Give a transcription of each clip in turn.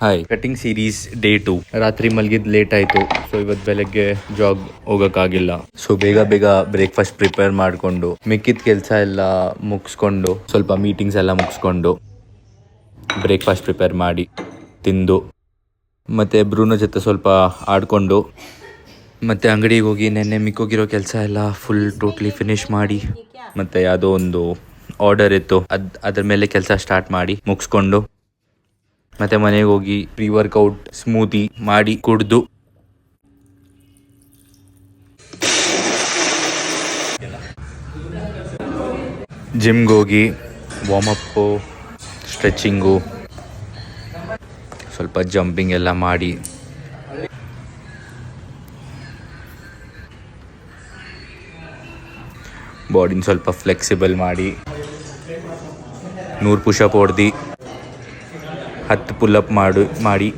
Hi, cutting series day 2. ರಾತ್ರಿ ಮಲಗಿದ್ late ಆಯಿತು. So ಇವತ್ತು ಬೆಳಗ್ಗೆ ಜಾಗ್ ಹೋಗೋಕ್ಕಾಗಿಲ್ಲ. ಸೊ ಬೇಗ ಬ್ರೇಕ್ಫಾಸ್ಟ್ ಪ್ರಿಪೇರ್ ಮಾಡಿಕೊಂಡು ಮಿಕ್ಕಿದ ಕೆಲಸ ಎಲ್ಲ ಮುಗಿಸ್ಕೊಂಡು ಸ್ವಲ್ಪ ಮೀಟಿಂಗ್ಸ್ ಎಲ್ಲ ಮುಗಿಸ್ಕೊಂಡು ಬ್ರೇಕ್ಫಾಸ್ಟ್ ಪ್ರಿಪೇರ್ ಮಾಡಿ ತಿಂದು ಮತ್ತು ಬ್ರೂನೋ ಜೊತೆ ಸ್ವಲ್ಪ ಆಡಿಕೊಂಡು ಮತ್ತು ಅಂಗಡಿಗೆ ಹೋಗಿ ನೆನ್ನೆ ಮಿಕ್ಕೋಗಿರೋ ಕೆಲಸ ಎಲ್ಲ ಫುಲ್ ಟೋಟ್ಲಿ ಫಿನಿಶ್ ಮಾಡಿ ಮತ್ತು ಯಾವುದೋ ಒಂದು ಆರ್ಡರ್ ಇತ್ತು ಅದ್ರ ಮೇಲೆ ಕೆಲಸ ಸ್ಟಾರ್ಟ್ ಮಾಡಿ ಮುಗಿಸ್ಕೊಂಡು ಮತ್ತೆ ಮನೆಗೆ ಹೋಗಿ ಪ್ರೀ ವರ್ಕೌಟ್ ಸ್ಮೂತಿ ಮಾಡಿ ಕುಡಿದು ಜಿಮ್ಗೆ ಹೋಗಿ ವಾರ್ಮಪ್ಪು ಸ್ಟ್ರೆಚಿಂಗು ಸ್ವಲ್ಪ ಜಂಪಿಂಗ್ ಎಲ್ಲ ಮಾಡಿ ಬಾಡಿನ ಸ್ವಲ್ಪ ಫ್ಲೆಕ್ಸಿಬಲ್ ಮಾಡಿ 100 ಪುಷಪ್ ಹೊಡೆದು 10 ಪುಲ್ಲಪ್ ಮಾಡಿ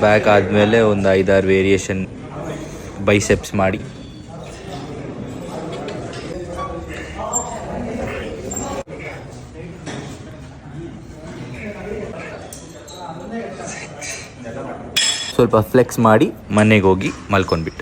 ಬ್ಯಾಕ್ ಆದಮೇಲೆ ಒಂದು 5-6 ವೇರಿಯೇಷನ್ ಬೈಸೆಪ್ಸ್ ಮಾಡಿ ಸ್ವಲ್ಪ ಫ್ಲೆಕ್ಸ್ ಮಾಡಿ ಮನೆಗೆ ಹೋಗಿ ಮಲ್ಕೊಂಡ್ಬಿಟ್ಟೆ.